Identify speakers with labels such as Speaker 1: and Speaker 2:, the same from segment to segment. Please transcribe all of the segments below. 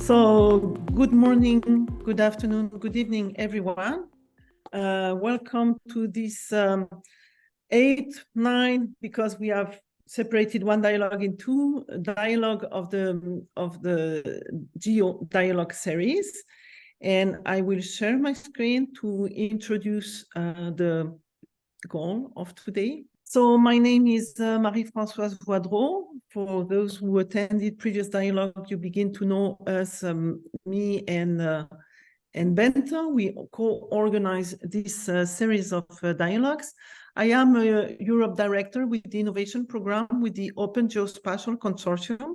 Speaker 1: So, good morning, good afternoon, good evening, everyone. Welcome to this 8, 9, because we have separated one dialogue in two, dialogue of the GEO Dialogue series. And I will share my screen to introduce the goal of today. So my name is Marie-Françoise Voidreau. For those who attended previous dialogue, you begin to know us, me and Bente. We co-organize this series of dialogues. I am a Europe director with the innovation program with the Open Geospatial Consortium.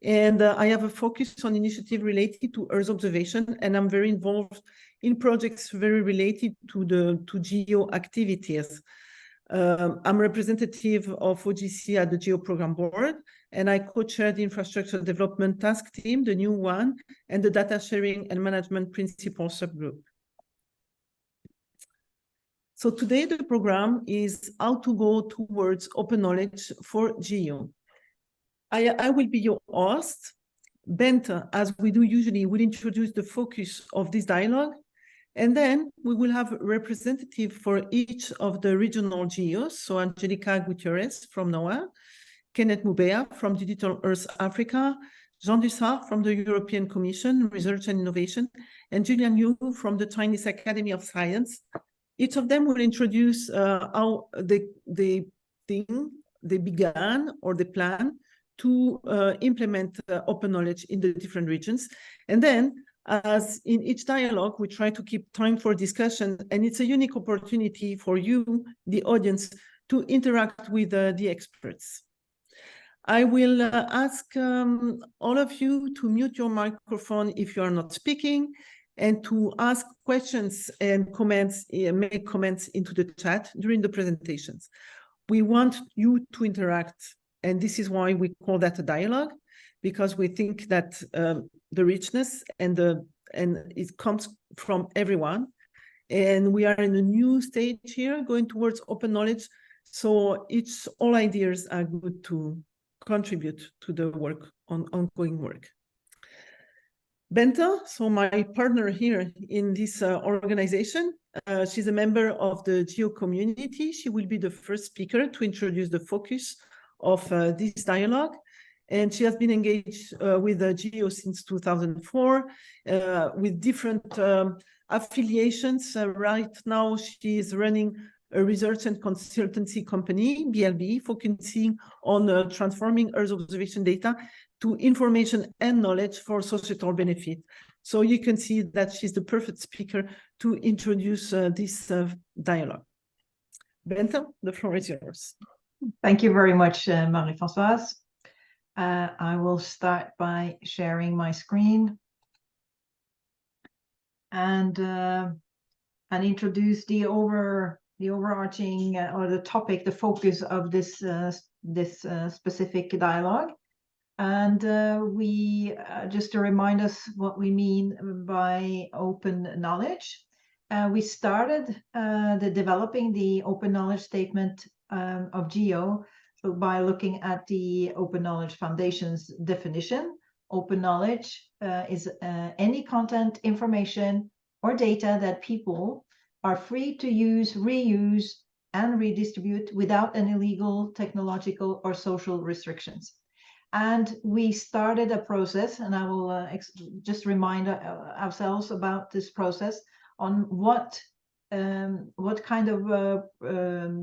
Speaker 1: And I have a focus on initiative related to Earth observation, and I'm very involved in projects very related to GEO activities. I'm representative of OGC at the GEO Program Board, and I co-chair the Infrastructure Development Task Team, the new one, and the Data Sharing and Management Principle Subgroup. So today the program is how to go towards open knowledge for GEO. I will be your host. Bente, as we do usually, will introduce the focus of this dialogue. And then we will have a representative for each of the regional GEOs. So Angelica Gutierrez from NOAA, Kenneth Mubea from Digital Earth Africa, Jean Dussart from the European Commission, Research and Innovation, and Julian Yu from the Chinese Academy of Science. Each of them will introduce how they began or they plan to implement open knowledge in the different regions. And then, as in each dialogue, we try to keep time for discussion, and it's a unique opportunity for you, the audience, to interact with the experts. I will ask all of you to mute your microphone if you are not speaking, and to ask questions and comments, make comments into the chat during the presentations. We want you to interact, and this is why we call that a dialogue, because we think that the richness and it comes from everyone. And we are in a new stage here, going towards open knowledge. So all ideas are good to contribute to the work, ongoing work. Bente, so my partner here in this organization, she's a member of the GEO community. She will be the first speaker to introduce the focus of this dialogue. And she has been engaged with the GEO since 2004 with different affiliations. Right now, she is running a research and consultancy company, BLB, focusing on transforming Earth observation data to information and knowledge for societal benefit. So you can see that she's the perfect speaker to introduce this dialogue. Bente, the floor is yours.
Speaker 2: Thank you very much, Marie-Françoise. I will start by sharing my screen and introduce the overarching or the topic, the focus of this specific dialogue. And we just to remind us what we mean by open knowledge. We started developing the open knowledge statement of GEO by looking at the Open Knowledge Foundation's definition. Open knowledge is any content, information, or data that people are free to use, reuse, and redistribute without any legal, technological, or social restrictions. And we started a process, and I will just remind ourselves about this process on what kind of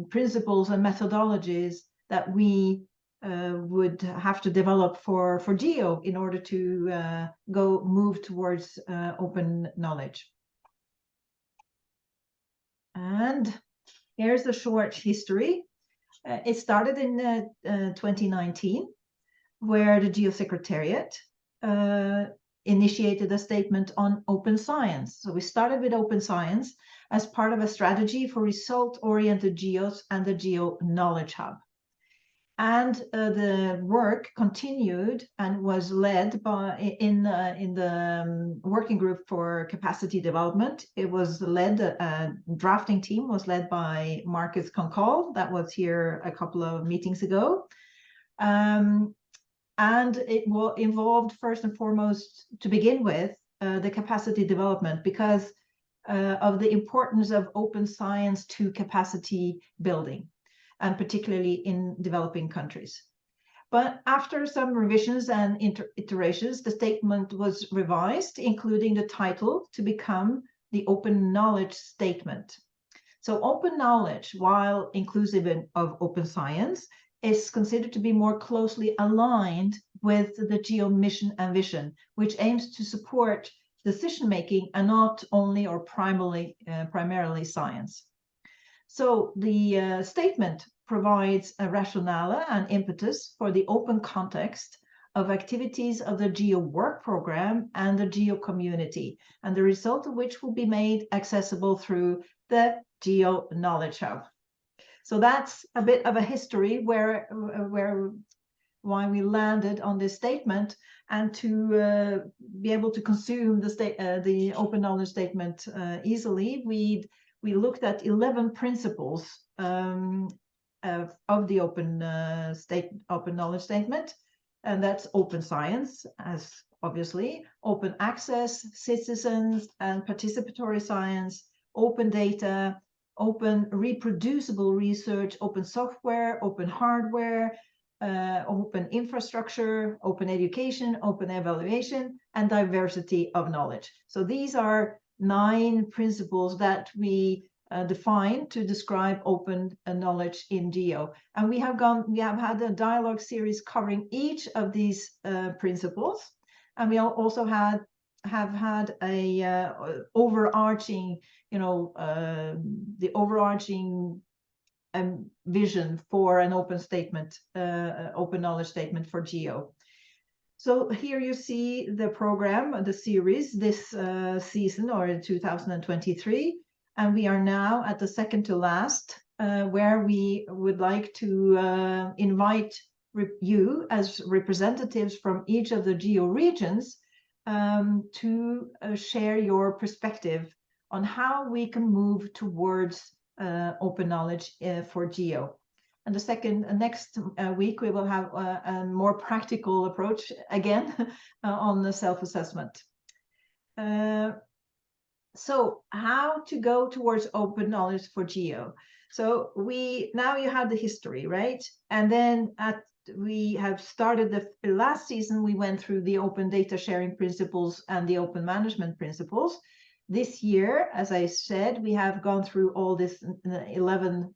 Speaker 2: principles and methodologies that we would have to develop for GEO in order to move towards open knowledge. And here's a short history. It started in 2019, where the GEO Secretariat initiated a statement on open science. So we started with open science as part of a strategy for result-oriented GEOs and the GEO Knowledge Hub. And the work continued and was led by in the working group for capacity development. It was led, drafting team was led by Marcus Concol, that was here a couple of meetings ago. And it will involved first and foremost, to begin with, the capacity development, because of the importance of open science to capacity building, and particularly in developing countries. But after some revisions and iterations, the statement was revised, including the title to become the Open Knowledge Statement. So open knowledge, while inclusive of open science, is considered to be more closely aligned with the GEO mission and vision, which aims to support decision-making and not only or primarily science. So the statement provides a rationale and impetus for the open context of activities of the GEO work program and the GEO community, and the result of which will be made accessible through the GEO Knowledge Hub. So that's a bit of a history why we landed on this statement, and to be able to consume the open knowledge statement easily, we looked at 11 principles of the open knowledge statement, and that's open science, as obviously, open access, citizens and participatory science, open data, open reproducible research, open software, open hardware, open infrastructure, open education, open evaluation, and diversity of knowledge. So these are 9 principles that we define to describe open knowledge in GEO. And we have had a dialogue series covering each of these principles. And we also have had a overarching, the overarching vision for an open statement, open knowledge statement for GEO. So here you see the program, the series, this season, or 2023, and we are now at the second to last, where we would like to invite you as representatives from each of the GEO regions to share your perspective on how we can move towards open knowledge for GEO. And the next week, we will have a more practical approach again on the self-assessment. So how to go towards open knowledge for GEO? So now you have the history, right? And then we have started the last season, we went through the open data sharing principles and the open management principles. This year, as I said, we have gone through all this 11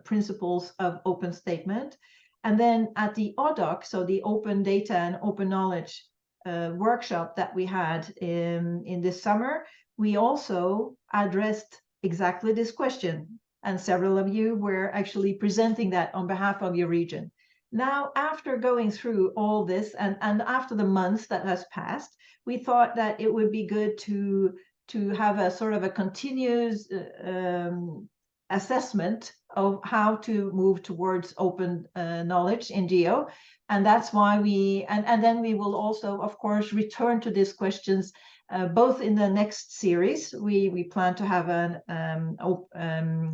Speaker 2: principles of open statement. And then at the ODOC, so the open data and open knowledge workshop that we had in this summer, we also addressed exactly this question. And several of you were actually presenting that on behalf of your region. Now, after going through all this and after the months that has passed, we thought that it would be good to have a sort of a continuous assessment of how to move towards open knowledge in GEO. And that's why and then we will also, of course, return to these questions both in the next series. We plan to have a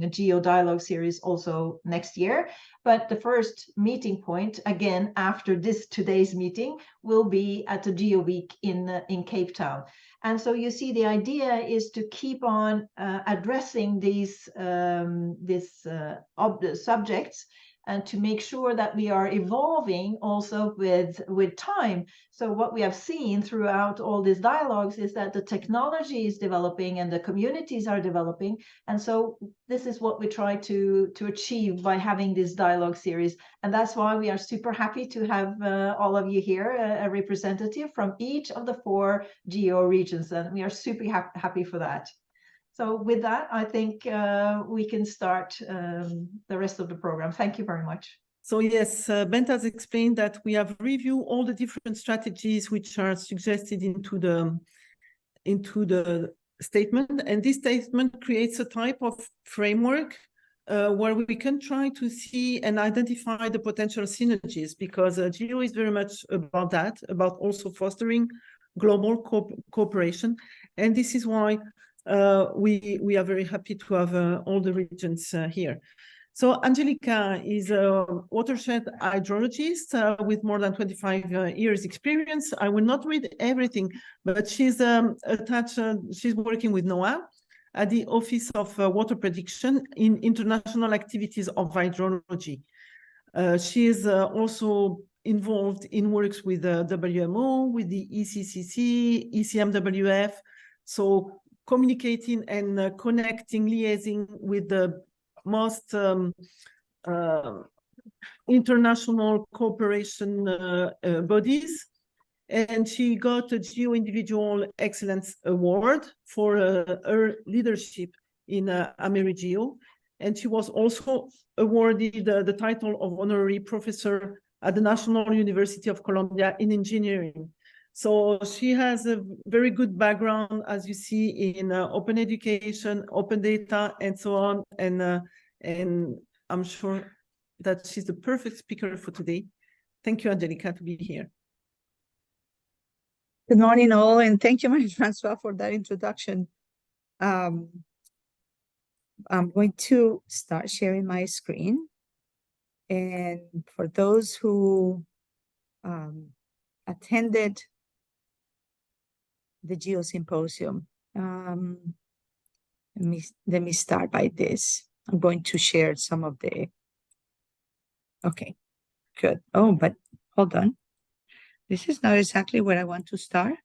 Speaker 2: GEO Dialogue series also next year. But the first meeting point, again, after today's meeting, will be at the GEO Week in Cape Town. And so you see, the idea is to keep on addressing these subjects, and to make sure that we are evolving also with time. So what we have seen throughout all these dialogues is that the technology is developing and the communities are developing. And so this is what we try to achieve by having this dialogue series. And that's why we are super happy to have all of you here, a representative from each of the 4 GEO regions. And we are super happy for that. So with that, I think we can start the rest of the program. Thank you very much.
Speaker 1: So yes, Bent has explained that we have reviewed all the different strategies which are suggested into the statement. And this statement creates a type of framework where we can try to see and identify the potential synergies, because GEO is very much about that, about also fostering global cooperation. And this is why we are very happy to have all the regions here. So Angelica is a watershed hydrologist with more than 25 years experience. I will not read everything, but she's attached, she's working with NOAA at the Office of Water Prediction in international activities of hydrology. She is also involved in works with the WMO, with the ECCC, ECMWF, so communicating and connecting, liaising with the most international cooperation bodies. And she got a GEO Individual Excellence Award for her leadership in AmeriGeo. And she was also awarded the title of honorary professor at the National University of Columbia in engineering. So she has a very good background, as you see, in open education, open data, and so on. And I'm sure that she's the perfect speaker for today. Thank you, Angelica, to be here.
Speaker 3: Good morning, all, and thank you, Marie-Francois, for that introduction. I'm going to start sharing my screen. And for those who attended the GEO Symposium, let me start by this. I'm going to share some of the, okay, good. Oh, but hold on. This is not exactly where I want to start.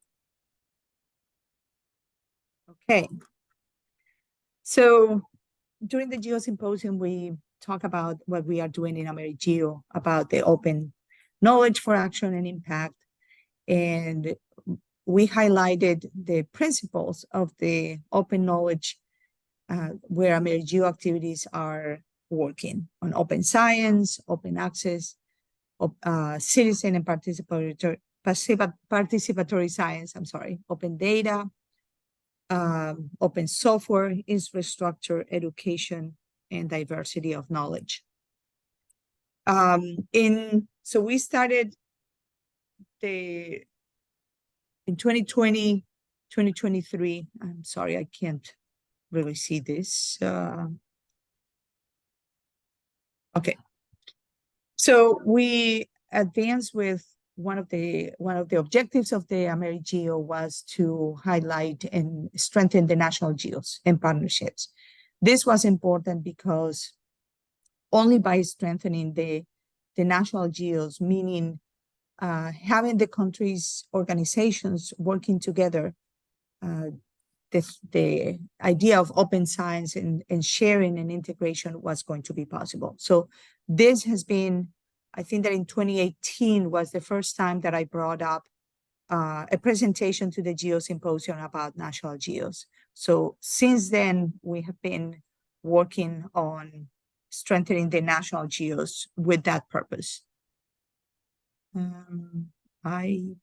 Speaker 3: Okay. So during the GEO Symposium, we talk about what we are doing in AmeriGeo, about the open knowledge for action and impact. And we highlighted the principles of the open knowledge where AmeriGeo activities are working on open science, open access, citizen and participatory science, open data, open software, infrastructure, education, and diversity of knowledge. So we started in 2020, 2023. I'm sorry, I can't really see this. Okay. So we advanced with one of the objectives of the AmeriGeo was to highlight and strengthen the national geos and partnerships. This was important because only by strengthening the national geos, meaning having the countries' organizations working together, the idea of open science and sharing and integration was going to be possible. So this has been, I think that in 2018 was the first time that I brought up a presentation to the GEO Symposium about national geos. So since then, we have been working on strengthening the national geos with that purpose. I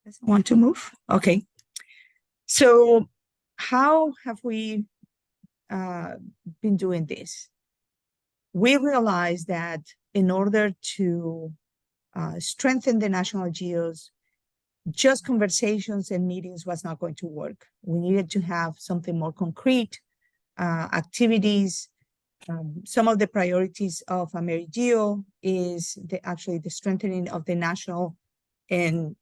Speaker 3: doesn't want to move. Okay. So how have we been doing this? We realized that in order to strengthen the national geos, just conversations and meetings was not going to work. We needed to have something more concrete, activities. Some of the priorities of AmeriGeo is actually the strengthening of the national and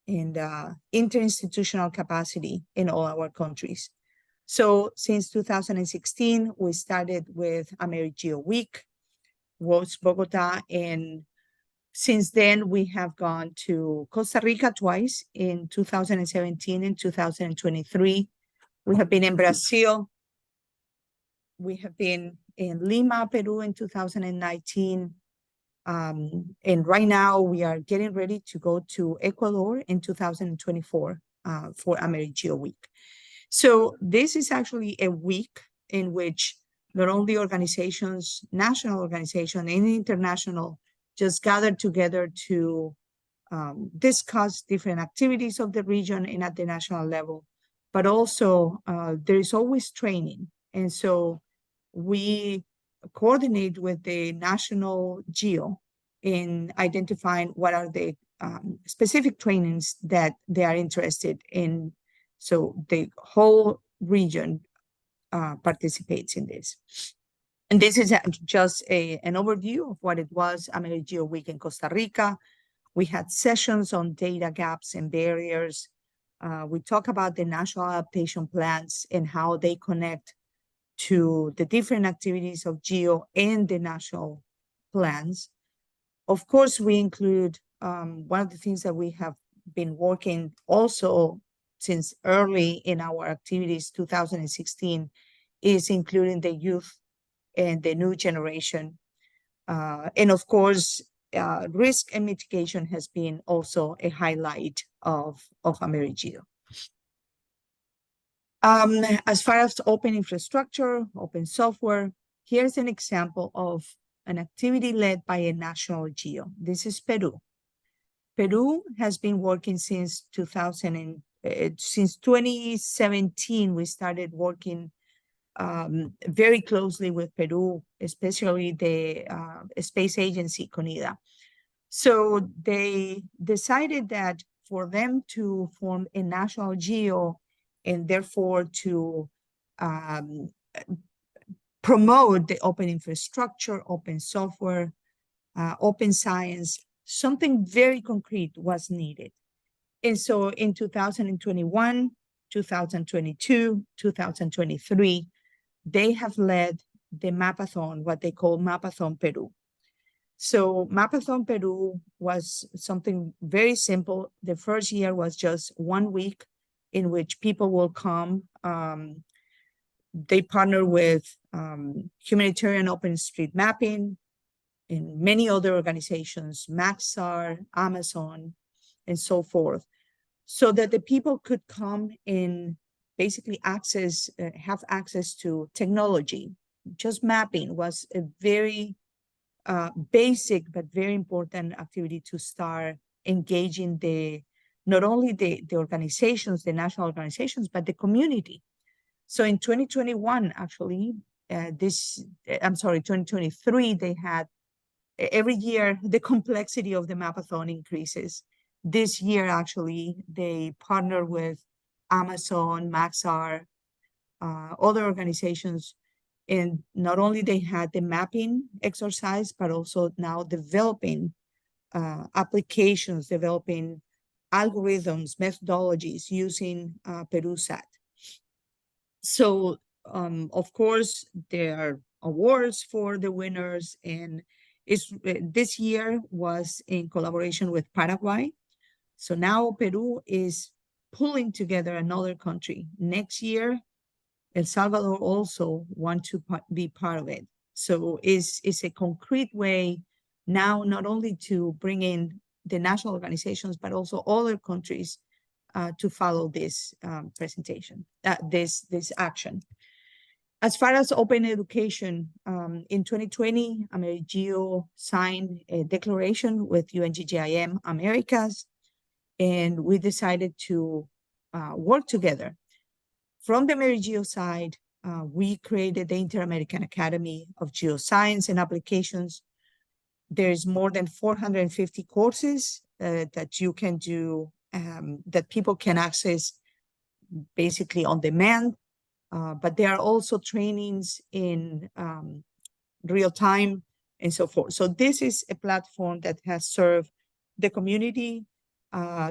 Speaker 3: interinstitutional capacity in all our countries. So since 2016, we started with AmeriGeo Week, was Bogota, and since then we have gone to Costa Rica twice in 2017 and 2023. We have been in Brazil. We have been in Lima, Peru in 2019. And right now we are getting ready to go to Ecuador in 2024 for AmeriGeo Week. So this is actually a week in which not only organizations, national organization and international, just gathered together to discuss different activities of the region and at the national level, but also there is always training. And so we coordinate with the national GEO in identifying what are the specific trainings that they are interested in. So the whole region participates in this. And this is just an overview of what it was, AmeriGeo Week in Costa Rica. We had sessions on data gaps and barriers. We talk about the national adaptation plans and how they connect to the different activities of GEO and the national plans. Of course, we include one of the things that we have been working also since early in our activities, 2016, is including the youth and the new generation. And of course, risk and mitigation has been also a highlight of AmeriGeo. As far as open infrastructure, open software, here's an example of an activity led by a national GEO. This is Peru. Peru has been working since 2017. We started working very closely with Peru, especially the space agency, CONIDA. So they decided that for them to form a national GEO and therefore to promote the open infrastructure, open software, open science, something very concrete was needed. And so in 2021, 2022, 2023, they have led the Mapathon, what they call Mapathon Peru. So Mapathon Peru was something very simple. The first year was just 1 week in which people will come. They partner with Humanitarian Open Street Mapping and many other organizations, Maxar, Amazon, and so forth, so that the people could come and basically have access to technology. Just mapping was a very basic but very important activity to start engaging not only the organizations, the national organizations, but the community. So in 2021, actually, 2023, they had every year the complexity of the Mapathon increases. This year, actually, they partner with Amazon, Maxar, other organizations, and not only they had the mapping exercise, but also now developing applications, developing algorithms, methodologies using PeruSat. So, of course, there are awards for the winners, and this year was in collaboration with Paraguay. So now Peru is pulling together another country. Next year, El Salvador also want to be part of it. So it's a concrete way now not only to bring in the national organizations, but also other countries to follow this presentation, this action. As far as open education, in 2020, AmeriGeo signed a declaration with UNGGIM Americas, and we decided to work together. From the AmeriGeo side, we created the Inter-American Academy of Geoscience and Applications. There's more than 450 courses that you can do, that people can access basically on demand, but there are also trainings in real time and so forth. So this is a platform that has served the community.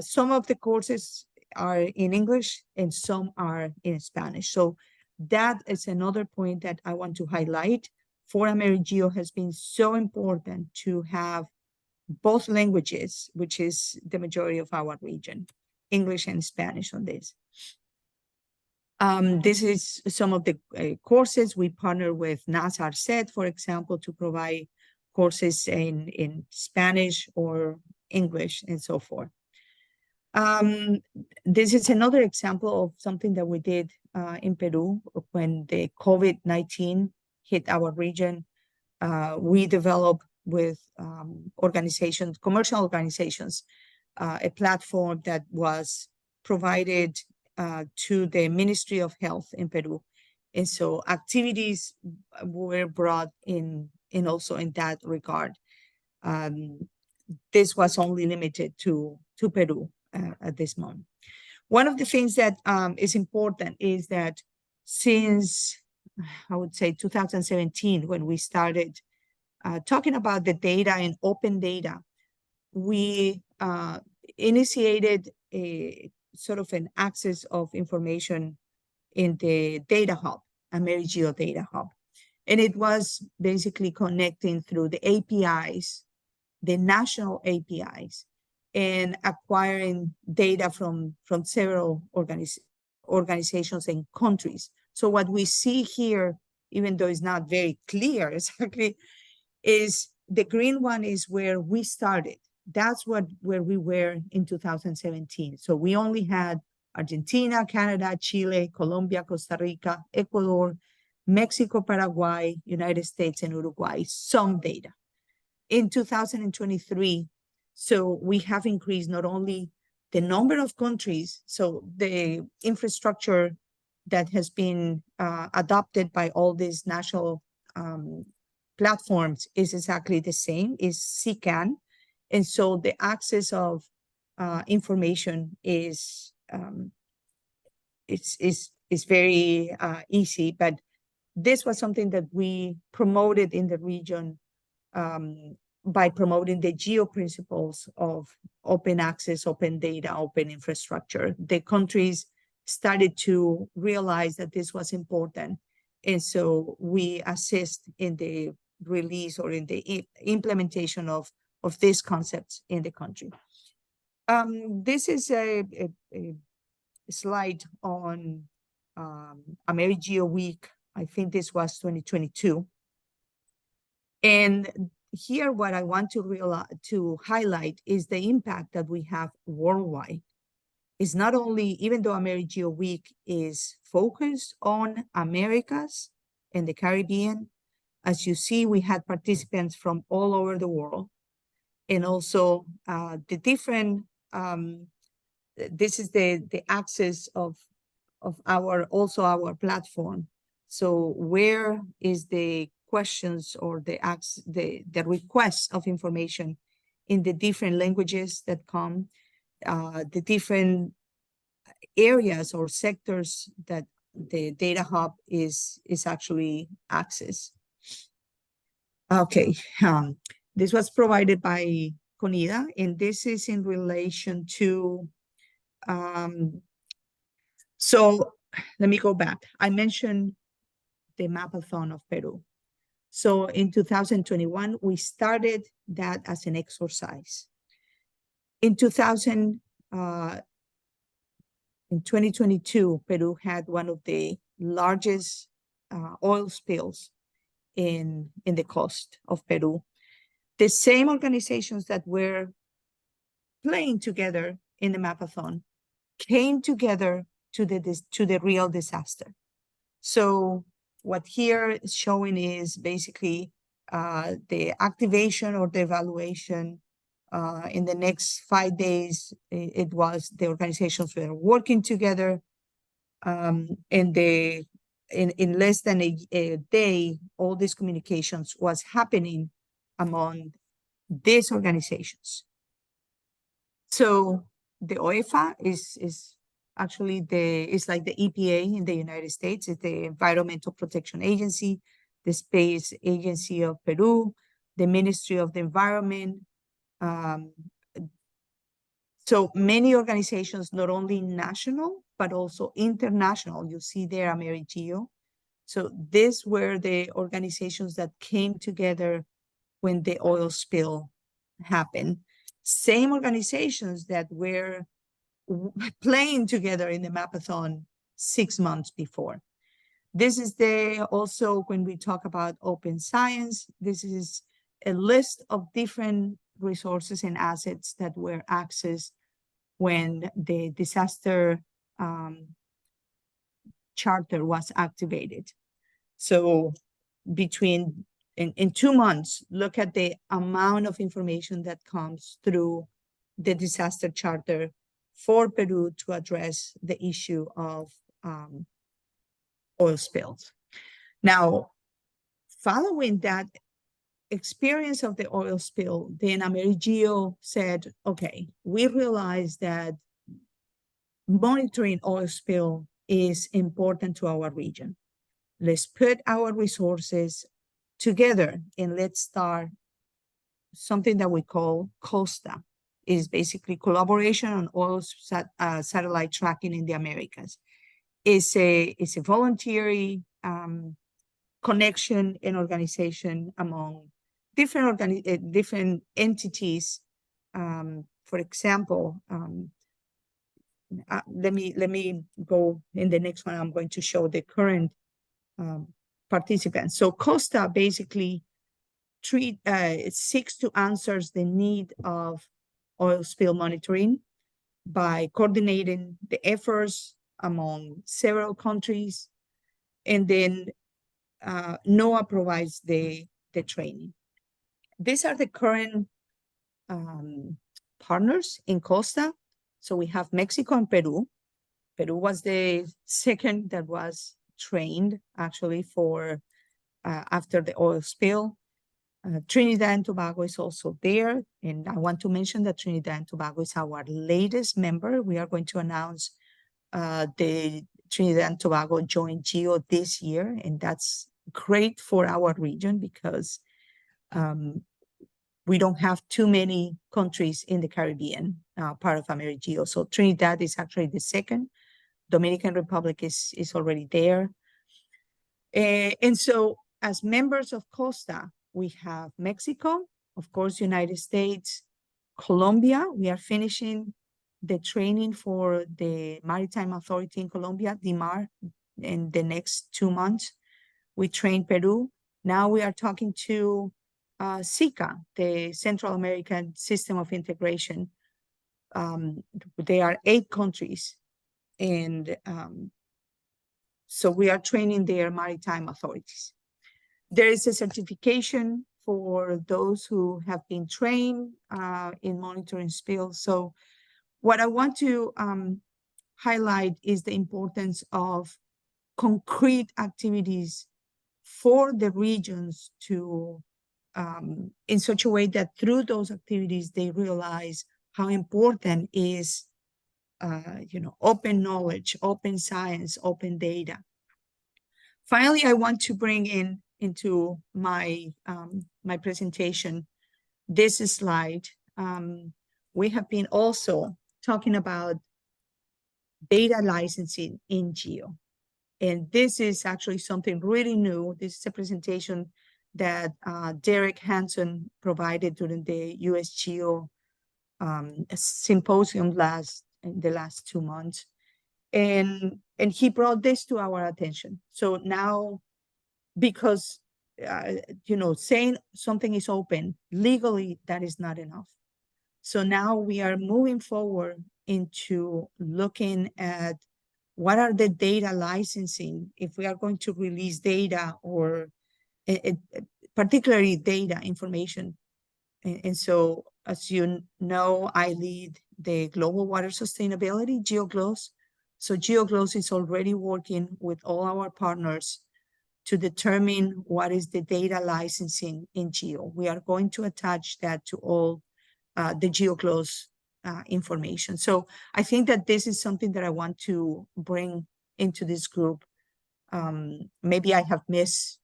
Speaker 3: Some of the courses are in English and some are in Spanish. So that is another point that I want to highlight. For AmeriGeo has been so important to have both languages, which is the majority of our region, English and Spanish on this. This is some of the courses. We partner with NASA ARCET, for example, to provide courses in Spanish or English and so forth. This is another example of something that we did in Peru when the COVID-19 hit our region. We developed with organizations, commercial organizations, a platform that was provided to the Ministry of Health in Peru. And so activities were brought in also in that regard. This was only limited to Peru at this moment. One of the things that is important is that since I would say 2017, when we started talking about the data and open data, we initiated a sort of an access of information in the data hub, AmeriGeo Data Hub. And it was basically connecting through the APIs, the national APIs, and acquiring data from several organizations and countries. So what we see here, even though it's not very clear exactly, is the green one is where we started. That's where we were in 2017. So we only had Argentina, Canada, Chile, Colombia, Costa Rica, Ecuador, Mexico, Paraguay, United States, and Uruguay, some data. In 2023, so we have increased not only the number of countries, so the infrastructure that has been adopted by all these national platforms is exactly the same, is CCAN. And so the access of information is very easy, but this was something that we promoted in the region by promoting the GEO principles of open access, open data, open infrastructure. The countries started to realize that this was important. And so we assist in the release or in the implementation of these concepts in the country. This is a slide on AmeriGeo Week. I think this was 2022. And here, what I want to highlight is the impact that we have worldwide. It's not only, even though AmeriGeo Week is focused on Americas and the Caribbean, as you see, we had participants from all over the world. And also the different, this is the access of our platform. So where is the questions or the requests of information in the different languages that come, the different areas or sectors that the data hub is actually accessed. Okay, this was provided by Conida, and this is in relation to, so let me go back. I mentioned the Mapathon of Peru. So in 2021, we started that as an exercise. In 2022, Peru had one of the largest oil spills in the coast of Peru. The same organizations that were playing together in the Mapathon came together to the real disaster. So what here is showing is basically the activation or the evaluation in the next 5 days. It was the organizations were working together, and in less than a day, all these communications was happening among these organizations. So the OEFA is actually it's like the EPA in the United States. It's the Environmental Protection Agency, the Space Agency of Peru, the Ministry of the Environment. So many organizations, not only national, but also international. You see there, AmeriGeo. So these were the organizations that came together when the oil spill happened. Same organizations that were playing together in the Mapathon 6 months before. This is also when we talk about open science, this is a list of different resources and assets that were accessed when the disaster charter was activated. So in 2 months, look at the amount of information that comes through the disaster charter for Peru to address the issue of oil spills. Now, following that experience of the oil spill, then AmeriGeo said, okay, we realize that monitoring oil spill is important to our region. let's put our resources together and let's start something that we call COSTA. It is basically collaboration on oil satellite tracking in the Americas. It's a voluntary connection and organization among different entities. For example, let me go in the next one. I'm going to show the current participants. So COSTA basically seeks to answer the need of oil spill monitoring by coordinating the efforts among several countries, and then NOAA provides the training. These are the current partners in COSTA. So we have Mexico and Peru. Peru was the second that was trained actually for after the oil spill. Trinidad and Tobago is also there. And I want to mention that Trinidad and Tobago is our latest member. We are going to announce the Trinidad and Tobago joint GEO this year. And that's great for our region because we don't have too many countries in the Caribbean, part of AmeriGEO. So Trinidad is actually the second. Dominican Republic is already there. And so as members of COSTA, we have Mexico, of course, United States, Colombia. We are finishing the training for the Maritime Authority in Colombia, DIMAR, in the next 2 months. We train Peru. Now we are talking to SICA, the Central American System of Integration. There are 8 countries. And so we are training their maritime authorities. There is a certification for those who have been trained in monitoring spills. So what I want to highlight is the importance of concrete activities for the regions to, in such a way that through those activities, they realize how important is open knowledge, open science, open data. Finally, I want to bring into my my presentation this slide. We have been also talking about data licensing in GEO. And this is actually something really new. This is a presentation that Derek Hanson provided during the US GEO symposium in the last 2 months. And he brought this to our attention. So now, because, saying something is open, legally, that is not enough. So now we are moving forward into looking at what are the data licensing, if we are going to release data or particularly data information. And so, as you know, I lead the Global Water Sustainability, GeoGLOS. So GeoGLOS is already working with all our partners to determine what is the data licensing in GEO. We are going to attach that to all the GeoGLOS information. So I think that this is something that I want to bring into this group. Maybe I have missed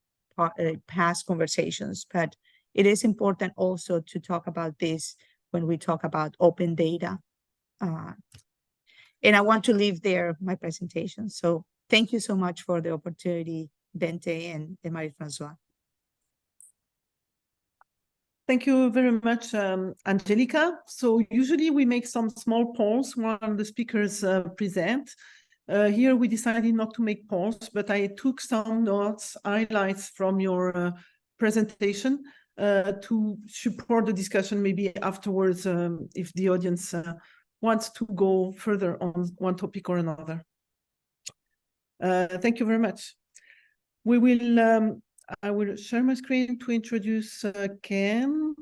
Speaker 3: past conversations, but it is important also to talk about this when we talk about open data. And I want to leave there my presentation. So thank you so much for the opportunity, Bente and Marie-Francois.
Speaker 1: Thank you very much, Angelica. So usually we make some small polls when the speakers present. Here we decided not to make polls, but I took some notes, highlights from your presentation to support the discussion maybe afterwards if the audience wants to go further on one topic or another. Thank you very much. We will, I will share my screen to introduce Ken.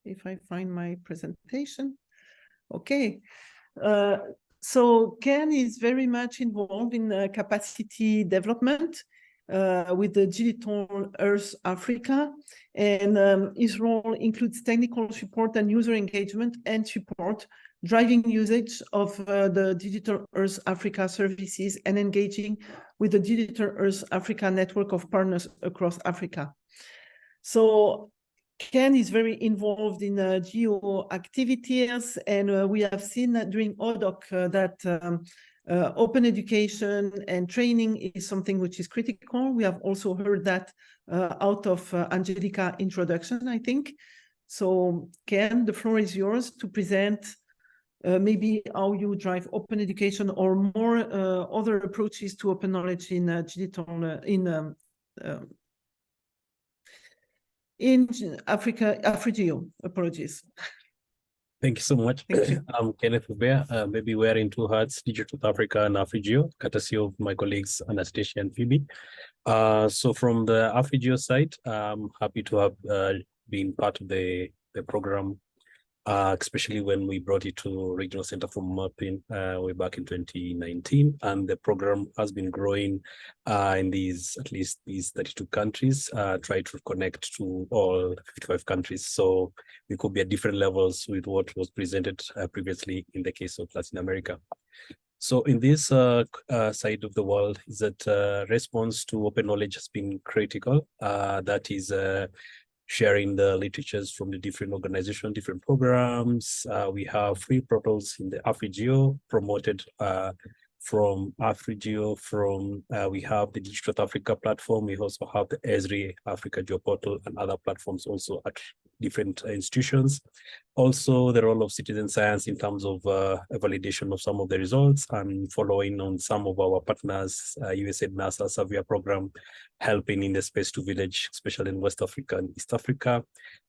Speaker 1: If I find my presentation. Okay. So Ken is very much involved in capacity development with the Digital Earth Africa, and his role includes technical support and user engagement and support driving usage of the Digital Earth Africa services and engaging with the Digital Earth Africa network of partners across Africa. So Ken is very involved in GEO activities, and we have seen that during ODOC that open education and training is something which is critical. We have also heard that out of Angelica introduction, I think. So Ken, the floor is yours to present maybe how you drive open education or more other approaches to open knowledge in digital in Africa, AfriGeo. Apologies.
Speaker 4: Thank you so much.
Speaker 1: Thank you.
Speaker 4: I'm Kenneth Ubea, maybe wearing two hats, Digital Africa and AfriGeo, courtesy of my colleagues Anastasia and Phoebe. So from the AfriGeo side, I'm happy to have been part of the program, especially when we brought it to Regional Center for Mapping way back in 2019. And the program has been growing in at least these 32 countries, try to connect to all 55 countries. So we could be at different levels with what was presented previously in the case of Latin America. So in this side of the world, is that response to open knowledge has been critical. That is sharing the literatures from the different organizations, different programs. We have free portals in the AfriGeo promoted from AfriGeo. We have the Digital Africa platform. We also have the Esri Africa Geo portal and other platforms also at different institutions. Also, the role of citizen science in terms of a validation of some of the results and following on some of our partners, USAID, NASA, Savia program, helping in the space to village, especially in West Africa and East Africa.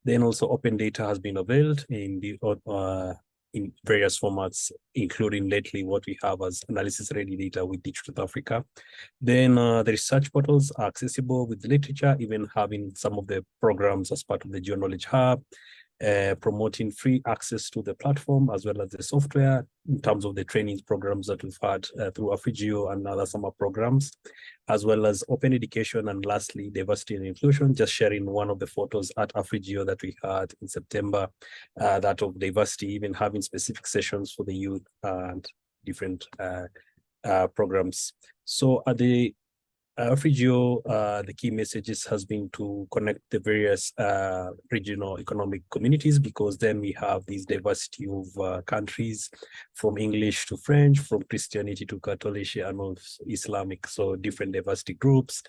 Speaker 4: Then also open data has been availed in the in various formats, including lately what we have as analysis-ready data with Digital Africa. Then the research portals are accessible with the literature, even having some of the programs as part of the GeoKnowledge Hub, promoting free access to the platform as well as the software in terms of the training programs that we've had through AfriGeo and other summer programs, as well as open education, and lastly, diversity and inclusion, just sharing one of the photos at AfriGeo that we had in September, that of diversity, even having specific sessions for the youth and different programs. So at the AfriGeo, the key messages has been to connect the various regional economic communities, because then we have this diversity of countries, from English to French, from Christianity to Catholic and also Islamic, so different diversity groups,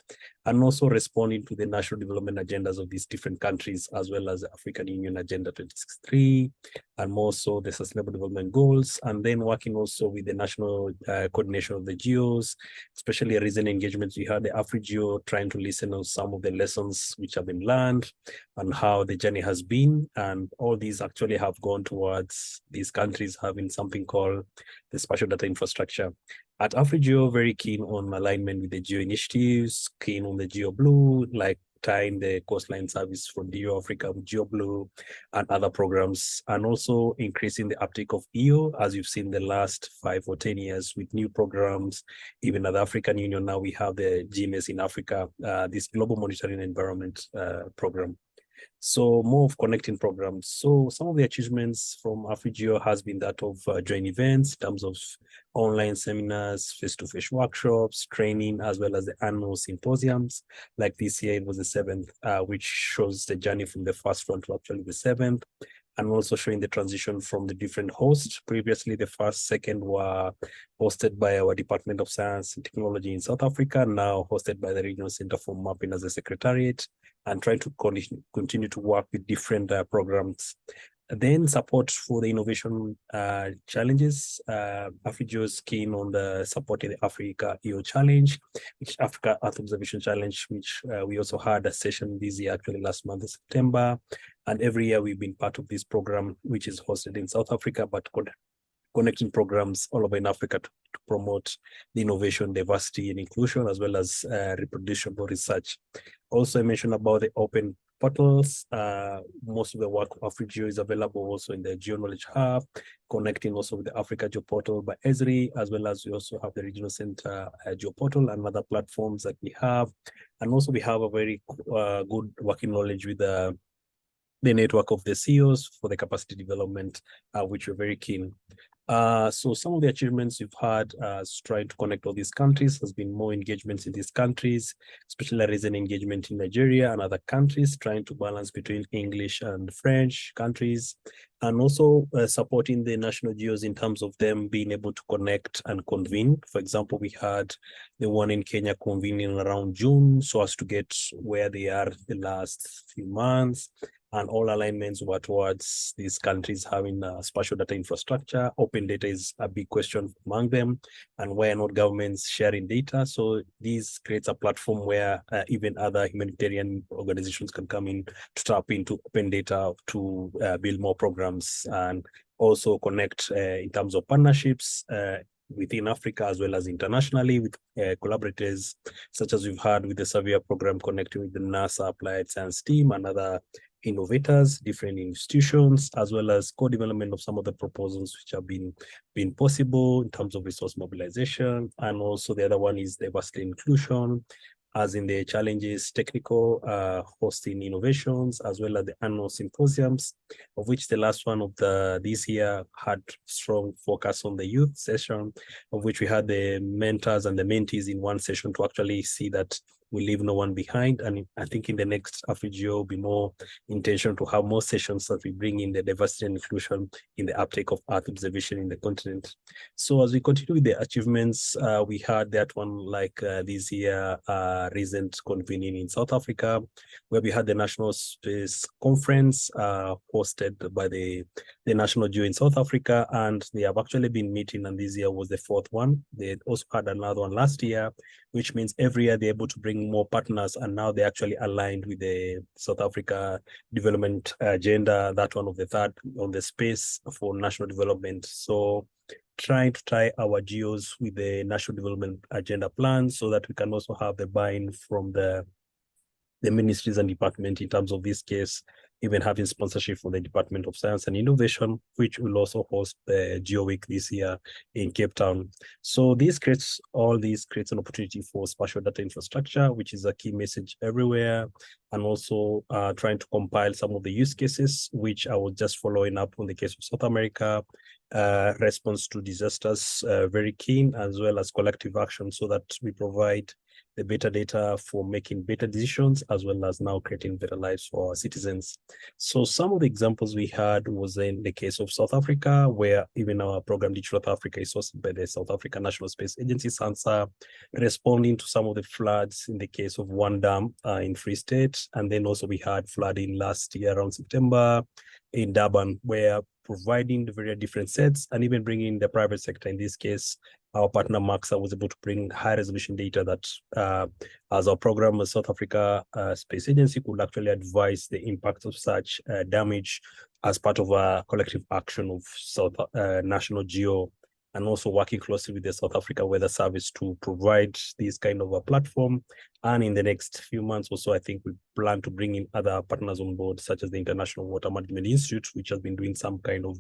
Speaker 4: and also responding to the national development agendas of these different countries, as well as the African Union Agenda 2063, and more so the Sustainable Development Goals, and then working also with the national coordination of the GEOs, especially recent engagements. We had the AfriGeo trying to listen on some of the lessons which have been learned and how the journey has been, and all these actually have gone towards these countries having something called the spatial data infrastructure. At AfriGeo, very keen on alignment with the GEO initiatives, keen on the GEO Blue, like tying the coastline service from GEO Africa with GEO Blue and other programs, and also increasing the uptake of EO, as you've seen the last 5 or 10 years with new programs. Even at the African Union, now we have the GMS in Africa, this Global Monitoring Environment program. So more of connecting programs. So some of the achievements from AfriGeo has been that of joint events in terms of online seminars, face-to-face workshops, training, as well as the annual symposiums. Like this year, it was the 7th, which shows the journey from the first one to actually the 7th, and also showing the transition from the different hosts. Previously, the first, second were hosted by our Department of Science and Technology in South Africa, now hosted by the Regional Center for Mapping as a secretariat, and trying to continue to work with different programs. Then support for the innovation challenges. AfriGeo is keen on the supporting the Africa EO Challenge, which Africa Earth Observation Challenge, which we also had a session this year, actually last month in September. And every year we've been part of this program, which is hosted in South Africa, but connecting programs all over in Africa to promote the innovation, diversity, and inclusion, as well as reproducible research. Also, I mentioned about the open portals. Most of the work of AfriGeo is available also in the GeoKnowledge Hub, connecting also with the Africa Geo portal by Esri, as well as we also have the Regional Center Geo portal and other platforms that we have. And also we have a very good working knowledge with the the network of the CEOs for the capacity development, which we're very keen. So some of the achievements we've had trying to connect all these countries has been more engagements in these countries, especially recent engagement in Nigeria and other countries, trying to balance between English and French countries, and also supporting the national GEOs in terms of them being able to connect and convene. For example, we had the one in Kenya convening around June so as to get where they are the last few months. And all alignments were towards these countries having spatial data infrastructure. Open data is a big question among them, and why are not governments sharing data? So this creates a platform where even other humanitarian organizations can come in to tap into open data to build more programs and also connect in terms of partnerships within Africa as well as internationally with collaborators, such as we've had with the Savia program connecting with the NASA Applied Science team and other innovators, different institutions, as well as co-development of some of the proposals which have been possible in terms of resource mobilization. And also the other one is diversity inclusion, as in the challenges, technical hosting innovations, as well as the annual symposiums, of which the last one of this year had strong focus on the youth session, of which we had the mentors and the mentees in one session to actually see that we leave no one behind. And I think in the next AfriGeo will be more intention to have more sessions that we bring in the diversity and inclusion in the uptake of Earth observation in the continent. So as we continue with the achievements, we had that one like this year, recent convening in South Africa, where we had the National Space Conference hosted by the National GEO in South Africa, and they have actually been meeting, and this year was the fourth one. They also had another one last year, which means every year they're able to bring more partners, and now they're actually aligned with the South Africa development agenda, that one of the third on the space for national development. So trying to tie our GEOs with the national development agenda plan so that we can also have the buy-in from the ministries and department in terms of this case, even having sponsorship from the Department of Science and Innovation, which will also host the GEO Week this year in Cape Town. So all this creates an opportunity for spatial data infrastructure, which is a key message everywhere, and also trying to compile some of the use cases, which I was just following up on the case of South America, response to disasters, very keen, as well as collective action, so that we provide the better data for making better decisions, as well as now creating better lives for our citizens. So some of the examples we had was in the case of South Africa, where even our program Digital South Africa is hosted by the South African National Space Agency, SANSA, responding to some of the floods in the case of one dam in Free State. And then also we had flooding last year around September in Durban, where providing the very different sets and even bringing the private sector, in this case, our partner Maxa was able to bring high resolution data that as our program with South Africa Space Agency could actually advise the impact of such damage as part of a collective action of National GEO, and also working closely with the South Africa Weather Service to provide this kind of a platform. And in the next few months or so, I think we plan to bring in other partners on board, such as the International Water Management Institute, which has been doing some kind of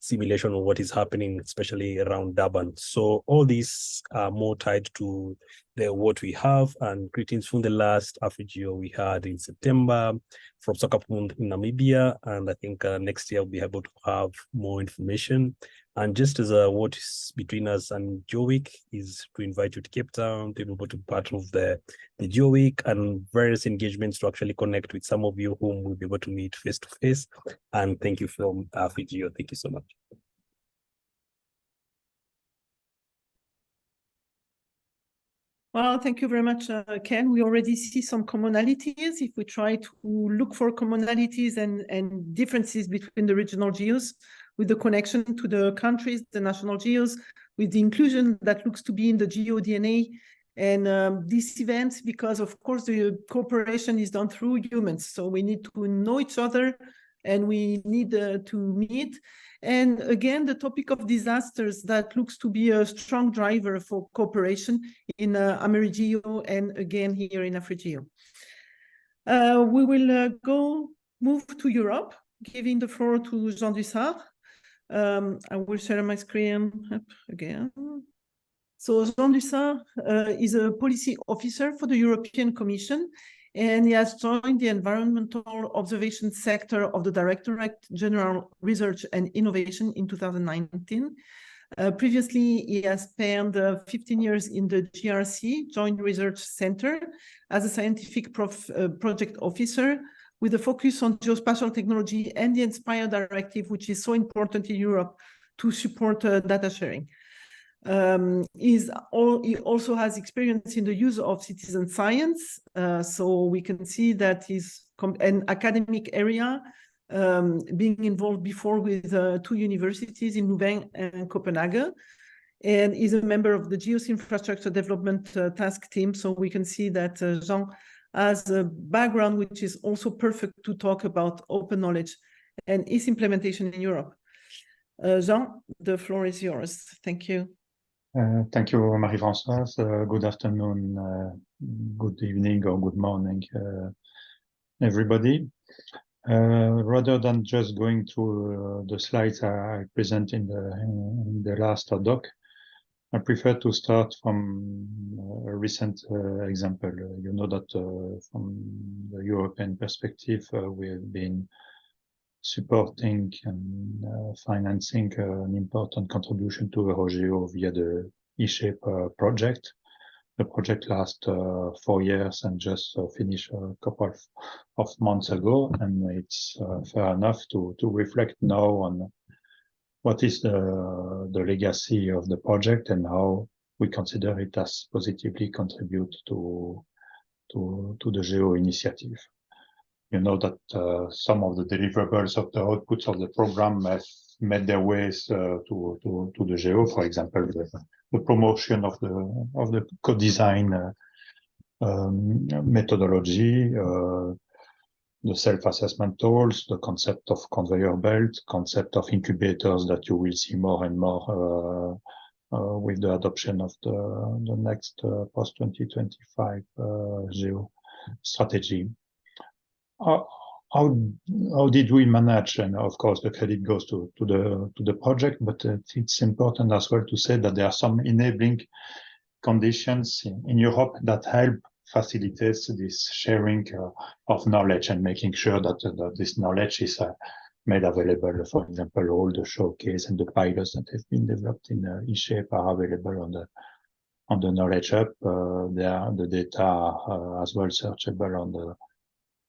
Speaker 4: simulation of what is happening, especially around Durban. So all these are more tied to what we have, and greetings from the last AfriGeo we had in September from Sokapund in Namibia. And I think next year we'll be able to have more information. And just as what is between us and GEO Week is to invite you to Cape Town to be able to be part of the GEO Week and various engagements to actually connect with some of you whom we'll be able to meet face to face. And thank you from AfriGeo. Thank you so much.
Speaker 1: Well, thank you very much, Ken. We already see some commonalities. If we try to look for commonalities and differences between the regional GEOs, with the connection to the countries, the national GEOs, with the inclusion that looks to be in the GEO DNA, and these events, because of course the cooperation is done through humans, so we need to know each other and we need to meet. And again, the topic of disasters that looks to be a strong driver for cooperation in AmeriGeo and again here in AfriGeo. We will move to Europe, giving the floor to Jean Dussart. I will share my screen up again. So Jean Dussart is a policy officer for the European Commission, and he has joined the environmental observation sector of the Directorate General Research and Innovation in 2019. Previously, he has spent 15 years in the GRC, Joint Research Center, as a scientific project officer with a focus on geospatial technology and the Inspire Directive, which is so important in Europe to support data sharing. He also has experience in the use of citizen science, so we can see that he's an academic area, being involved before with 2 universities in Louvain and Copenhagen, and is a member of the GEOS Infrastructure Development Task Team. So we can see that Jean has a background which is also perfect to talk about open knowledge and its implementation in Europe. Jean, the floor is yours. Thank you.
Speaker 5: Thank you, Marie-Françoise. Good afternoon, good evening, or good morning, everybody. Rather than just going through the slides I present in the last doc, I prefer to start from a recent example. You know that from the European perspective, we have been supporting and financing an important contribution to EuroGeo via the eShape project. The project lasts 4 years and just finished a couple of months ago, and it's fair enough to reflect now on what is the legacy of the project and how we consider it as positively contribute to the GEO initiative. You know that some of the deliverables of the outputs of the program have made their ways to the GEO. For example, the promotion of the co-design methodology, the self-assessment tools, the concept of conveyor belt, concept of incubators that you will see more and more with the adoption of the next post-2025 GEO strategy. How did we manage? And of course, the credit goes to the project, but it's important as well to say that there are some enabling conditions in Europe that help facilitate this sharing of knowledge and making sure that this knowledge is made available. For example, all the showcase and the pilots that have been developed in eShape are available on the Knowledge Hub. The data are as well searchable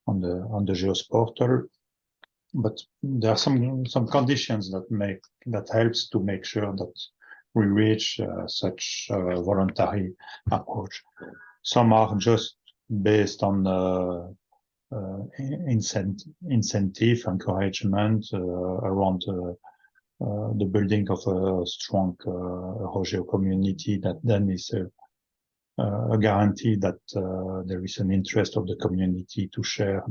Speaker 5: on the GEOS portal, but there are some conditions that helps to make sure that we reach such a voluntary approach. Some are just based on incentive, encouragement around the building of a strong EuroGeo community that then is a guarantee that there is an interest of the community to share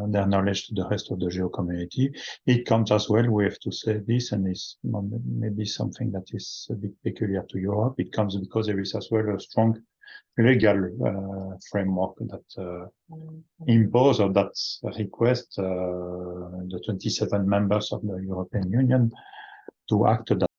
Speaker 5: their knowledge to the rest of the GEO community. It comes as well, we have to say this, and it's maybe something that is a bit peculiar to Europe. It comes because there is as well a strong legal framework that impose or that request the 27 members of the European Union to act